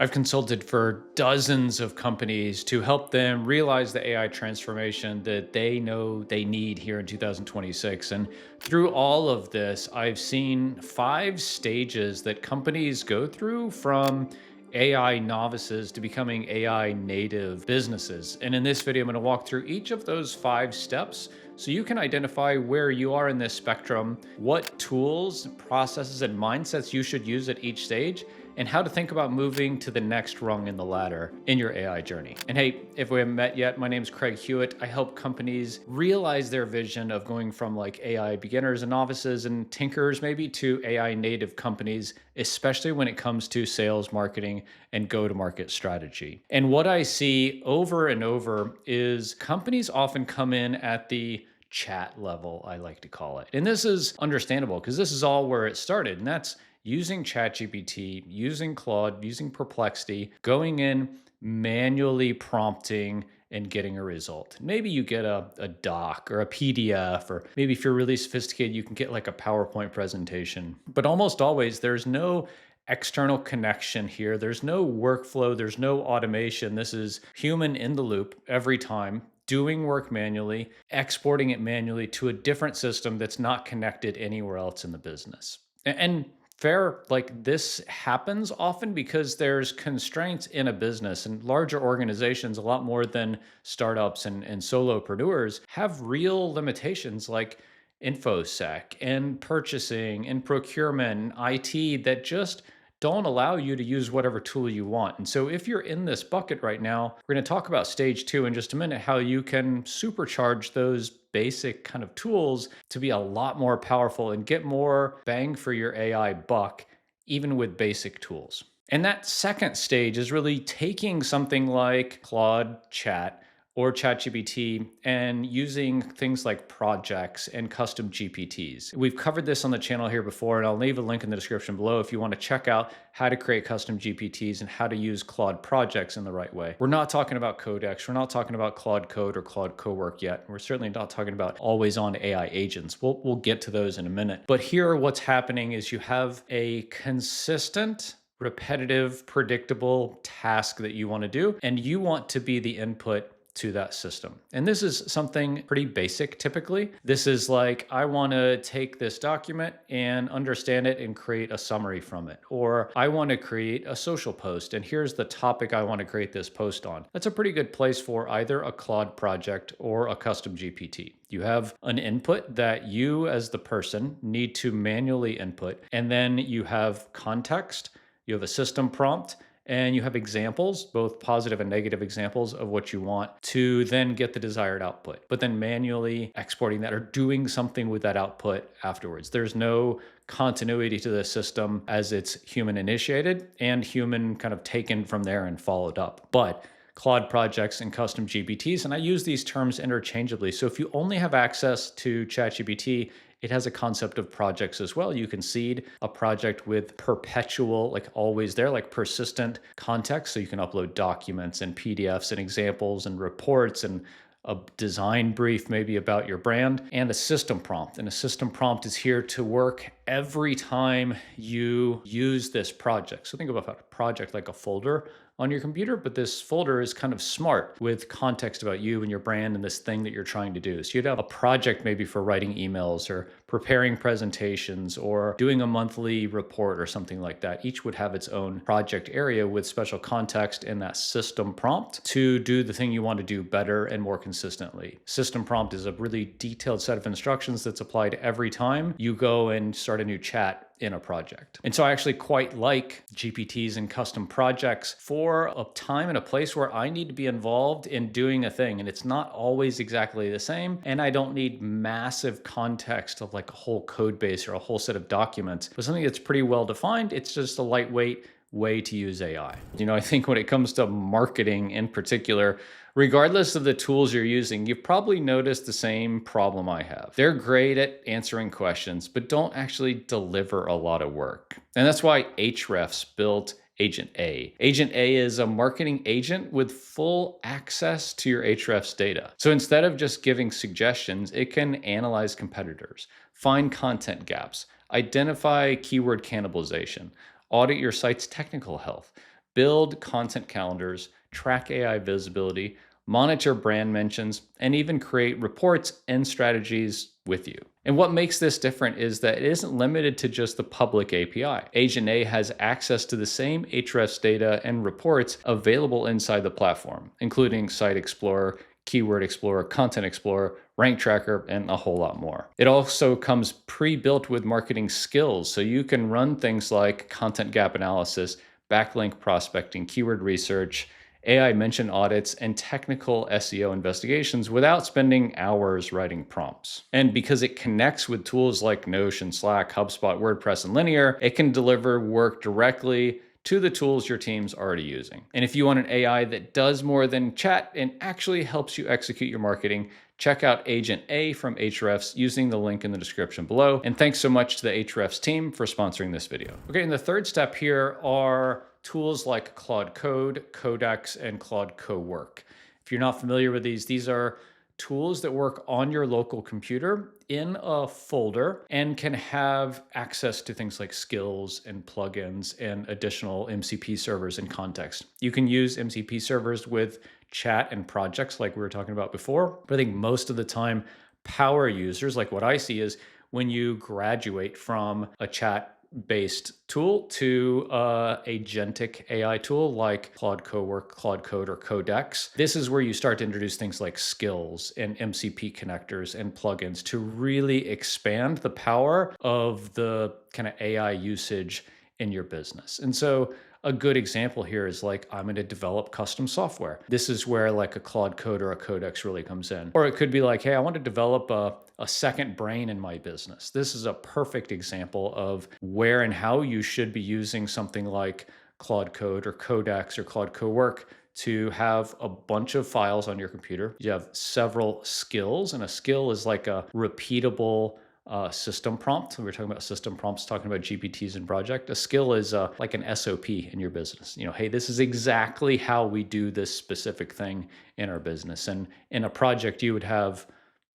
I've consulted for dozens of companies to help them realize the AI transformation that they know they need here in 2026. And through all of this, I've seen 5 stages that companies go through from AI novices to becoming AI native businesses. And in this video, I'm going to walk through each of those 5 steps so you can identify where you are in this spectrum, what tools, processes, and mindsets you should use at each stage, and how to think about moving to the next rung in the ladder in your AI journey. And hey, if we haven't met yet, my name is Craig Hewitt. I help companies realize their vision of going from like AI beginners and novices and tinkers maybe to AI native companies, especially when it comes to sales, marketing, and go-to-market strategy. And what I see over and over is companies often come in at the chat level, I like to call it. And this is understandable because this is all where it started. And that's using ChatGPT, using Claude, using Perplexity, going in, manually prompting and getting a result. Maybe you get a doc or a PDF, or maybe if you're really sophisticated, you can get like a PowerPoint presentation. But almost always, there's no external connection here. There's no workflow, there's no automation. This is human in the loop every time, doing work manually, exporting it manually to a different system that's not connected anywhere else in the business. And fair, like this happens often because there's constraints in a business, and larger organizations, a lot more than startups and solopreneurs, have real limitations like infosec and purchasing and procurement and IT that just don't allow you to use whatever tool you want. And so if you're in this bucket right now, we're going to talk about stage 2 in just a minute, how you can supercharge those basic kind of tools to be a lot more powerful and get more bang for your AI buck, even with basic tools. And that second stage is really taking something like Claude Chat or ChatGPT and using things like projects and custom GPTs. We've covered this on the channel here before, and I'll leave a link in the description below if you want to check out how to create custom GPTs and how to use Claude projects in the right way. We're not talking about Codex. We're not talking about Claude Code or Claude Cowork yet. We're certainly not talking about always-on AI agents. We'll get to those in a minute. But here, what's happening is you have a consistent, repetitive, predictable task that you want to do, and you want to be the input to that system. And this is something pretty basic typically. This is like, I want to take this document and understand it and create a summary from it. Or I want to create a social post, and here's the topic I want to create this post on. That's a pretty good place for either a Claude project or a custom GPT. You have an input that you as the person need to manually input, and then you have context, you have a system prompt, and you have examples, both positive and negative examples of what you want to then get the desired output, but then manually exporting that or doing something with that output afterwards. There's no continuity to the system as it's human initiated and human kind of taken from there and followed up. But Claude projects and custom GPTs, and I use these terms interchangeably. So if you only have access to ChatGPT, it has a concept of projects as well. You can seed a project with perpetual, like always there, like persistent context. So you can upload documents and PDFs and examples and reports and a design brief maybe about your brand, and a system prompt. And a system prompt is here to work every time you use this project. So think about a project like a folder on your computer, but this folder is kind of smart with context about you and your brand and this thing that you're trying to do. So you'd have a project maybe for writing emails or preparing presentations or doing a monthly report or something like that. Each would have its own project area with special context in that system prompt to do the thing you want to do better and more consistently. System prompt is a really detailed set of instructions that's applied every time you go and start a new chat in a project. And so I actually quite like GPTs and custom projects for a time and a place where I need to be involved in doing a thing. And it's not always exactly the same. And I don't need massive context of like a whole code base or a whole set of documents, but something that's pretty well defined. It's just a lightweight way to use AI. You know, I think when it comes to marketing in particular, regardless of the tools you're using, you've probably noticed the same problem I have. They're great at answering questions, but don't actually deliver a lot of work. And that's why Ahrefs built Agent A. Agent A is a marketing agent with full access to your Ahrefs data. So instead of just giving suggestions, it can analyze competitors, find content gaps, identify keyword cannibalization, audit your site's technical health, build content calendars, track AI visibility, monitor brand mentions, and even create reports and strategies with you. And what makes this different is that it isn't limited to just the public API. Agent A has access to the same Ahrefs data and reports available inside the platform, including Site Explorer, Keyword Explorer, Content Explorer, Rank Tracker, and a whole lot more. It also comes pre-built with marketing skills, so you can run things like content gap analysis, backlink prospecting, keyword research, AI mention audits, and technical SEO investigations without spending hours writing prompts. And because it connects with tools like Notion, Slack, HubSpot, WordPress, and Linear, it can deliver work directly to the tools your team's already using. And if you want an AI that does more than chat and actually helps you execute your marketing, check out Agent A from Ahrefs using the link in the description below. And thanks so much to the Ahrefs team for sponsoring this video. Okay, and the third step here are tools like Claude Code, Codex, and Claude Cowork. If you're not familiar with these are tools that work on your local computer in a folder and can have access to things like skills and plugins and additional MCP servers in context. You can use MCP servers with chat and projects like we were talking about before, but I think most of the time power users, like what I see is when you graduate from a chat based tool to agentic AI tool like Claude Cowork, Claude Code, or Codex. This is where you start to introduce things like skills and MCP connectors and plugins to really expand the power of the kind of AI usage in your business. And so a good example here is like, I'm going to develop custom software. This is where like a Claude Code or a Codex really comes in. Or it could be like, hey, I want to develop a second brain in my business. This is a perfect example of where and how you should be using something like Claude Code or Codex or Claude Cowork to have a bunch of files on your computer. You have several skills, and a skill is like a repeatable system prompt. We were talking about system prompts, talking about GPTs and project. A skill is like an SOP in your business. You know, hey, this is exactly how we do this specific thing in our business. And in a project, you would have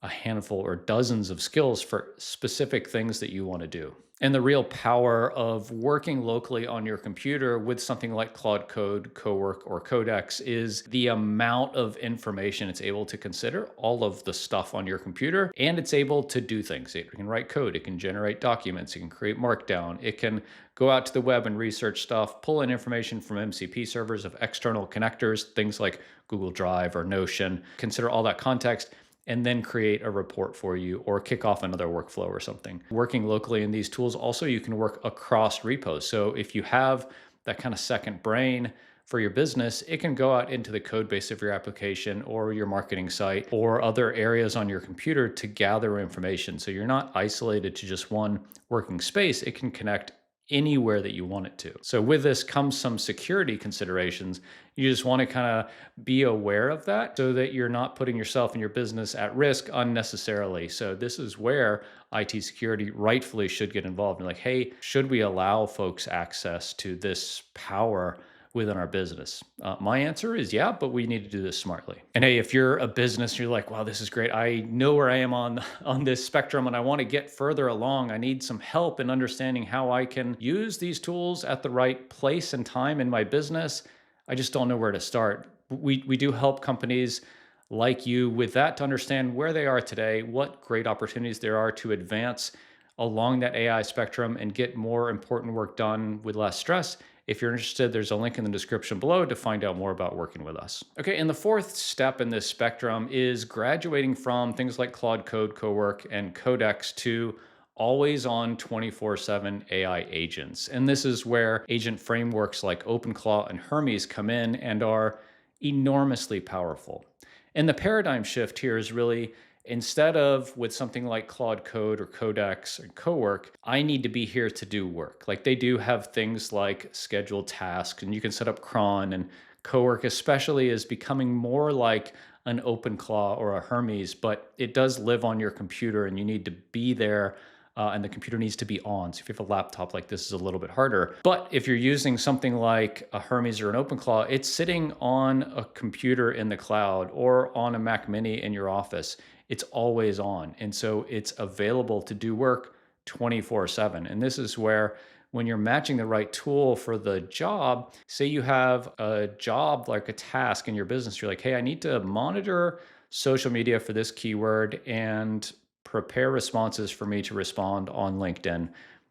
a handful or dozens of skills for specific things that you want to do. And the real power of working locally on your computer with something like Claude Code, Cowork, or Codex is the amount of information it's able to consider, all of the stuff on your computer, and it's able to do things. It can write code, it can generate documents, it can create Markdown, it can go out to the web and research stuff, pull in information from MCP servers of external connectors, things like Google Drive or Notion, consider all that context, and then create a report for you or kick off another workflow or something. Working locally in these tools, also you can work across repos. So if you have that kind of second brain for your business, it can go out into the code base of your application or your marketing site or other areas on your computer to gather information. So you're not isolated to just one working space. It can connect anywhere that you want it to. So with this comes some security considerations. You just want to kind of be aware of that so that you're not putting yourself and your business at risk unnecessarily. So this is where IT security rightfully should get involved. And like, hey, should we allow folks access to this power within our business? My answer is yeah, but we need to do this smartly. And hey, if you're a business, you're like, wow, this is great. I know where I am on this spectrum and I want to get further along. I need some help in understanding how I can use these tools at the right place and time in my business. I just don't know where to start. We do help companies like you with that to understand where they are today, what great opportunities there are to advance along that AI spectrum and get more important work done with less stress. If you're interested, there's a link in the description below to find out more about working with us. Okay, and the fourth step in this spectrum is graduating from things like Claude Code, Cowork, and Codex to always on 24/7 AI agents. And this is where agent frameworks like Openclaw and Hermes come in and are enormously powerful. And the paradigm shift here is really, instead of with something like Claude Code or Codex or Cowork, I need to be here to do work. Like they do have things like scheduled tasks and you can set up cron, and Cowork especially is becoming more like an Openclaw or a Hermes, but it does live on your computer and you need to be there. And the computer needs to be on. So if you have a laptop like this, is a little bit harder. But if you're using something like a Hermes or an Openclaw, it's sitting on a computer in the cloud or on a Mac Mini in your office. It's always on. And so it's available to do work 24/7. And this is where when you're matching the right tool for the job, say you have a job like a task in your business, you're like, hey, I need to monitor social media for this keyword and prepare responses for me to respond on LinkedIn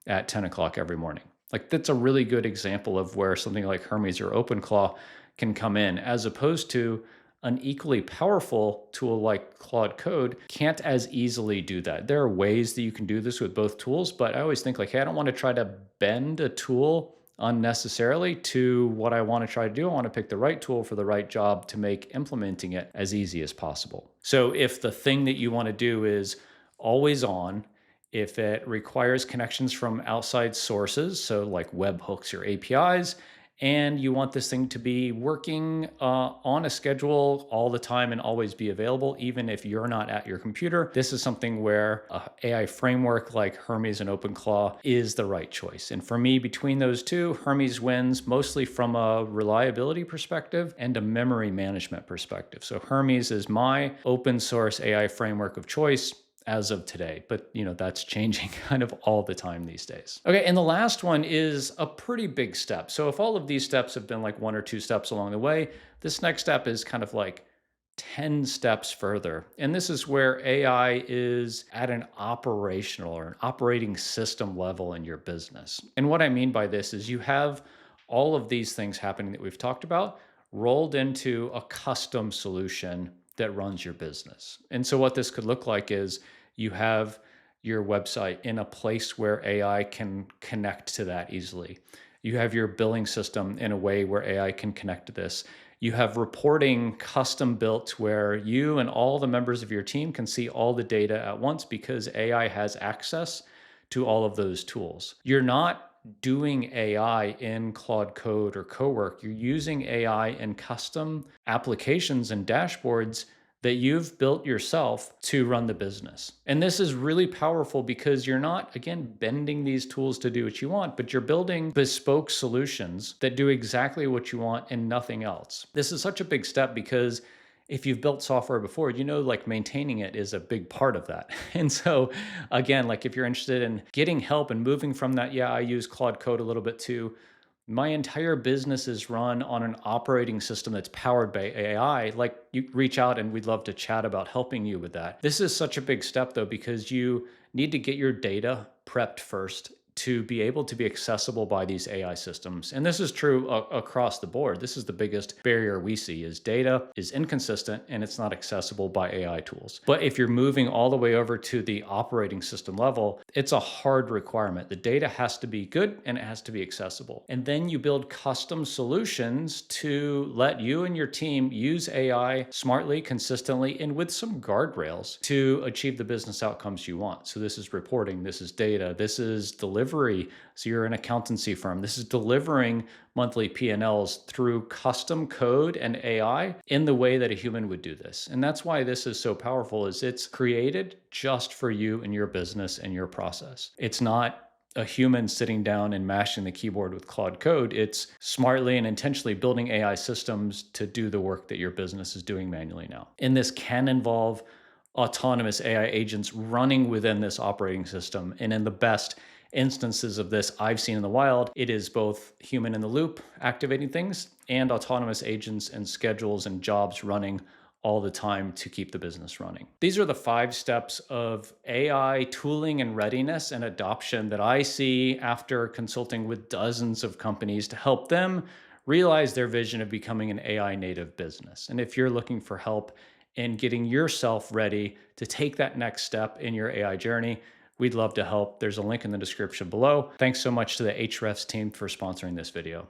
at 10 o'clock every morning. Like that's a really good example of where something like Hermes or Openclaw can come in, as opposed to an equally powerful tool like Claude Code can't as easily do that. There are ways that you can do this with both tools, but I always think like, hey, I don't want to try to bend a tool unnecessarily to what I want to try to do. I want to pick the right tool for the right job to make implementing it as easy as possible. So if the thing that you want to do is always on, if it requires connections from outside sources, so like webhooks or APIs, and you want this thing to be working on a schedule all the time and always be available, even if you're not at your computer, this is something where a AI framework like Hermes and Openclaw is the right choice. And for me, between those two, Hermes wins mostly from a reliability perspective and a memory management perspective. So Hermes is my open source AI framework of choice as of today, but that's changing kind of all the time these days. Okay, and the last one is a pretty big step. So if all of these steps have been like one or two steps along the way, this next step is kind of like 10 steps further. And this is where AI is at an operational or an operating system level in your business. And what I mean by this is you have all of these things happening that we've talked about rolled into a custom solution that runs your business. And so what this could look like is you have your website in a place where AI can connect to that easily. You have your billing system in a way where AI can connect to this. You have reporting custom built where you and all the members of your team can see all the data at once because AI has access to all of those tools. You're not doing AI in Claude Code or Cowork. You're using AI in custom applications and dashboards that you've built yourself to run the business. And this is really powerful because you're not, again, bending these tools to do what you want, but you're building bespoke solutions that do exactly what you want and nothing else. This is such a big step because if you've built software before, like maintaining it is a big part of that. And so again, like if you're interested in getting help and moving from that, yeah, I use Claude Code a little bit too. My entire business is run on an operating system that's powered by AI. Like you reach out and we'd love to chat about helping you with that. This is such a big step though, because you need to get your data prepped first to be able to be accessible by these AI systems. And this is true across the board. This is the biggest barrier we see is data is inconsistent and it's not accessible by AI tools. But if you're moving all the way over to the operating system level, it's a hard requirement. The data has to be good and it has to be accessible. And then you build custom solutions to let you and your team use AI smartly, consistently, and with some guardrails to achieve the business outcomes you want. So this is reporting, this is data, this is delivery. So you're an accountancy firm. This is delivering monthly P&Ls through custom code and AI in the way that a human would do this. And that's why this is so powerful is it's created just for you and your business and your process. It's not a human sitting down and mashing the keyboard with Claude Code. It's smartly and intentionally building AI systems to do the work that your business is doing manually now. And this can involve autonomous AI agents running within this operating system. And in the best instances of this I've seen in the wild, it is both human in the loop activating things and autonomous agents and schedules and jobs running all the time to keep the business running. These are the 5 steps of AI tooling and readiness and adoption that I see after consulting with dozens of companies to help them realize their vision of becoming an AI native business. And if you're looking for help in getting yourself ready to take that next step in your AI journey, we'd love to help. There's a link in the description below. Thanks so much to the Ahrefs team for sponsoring this video.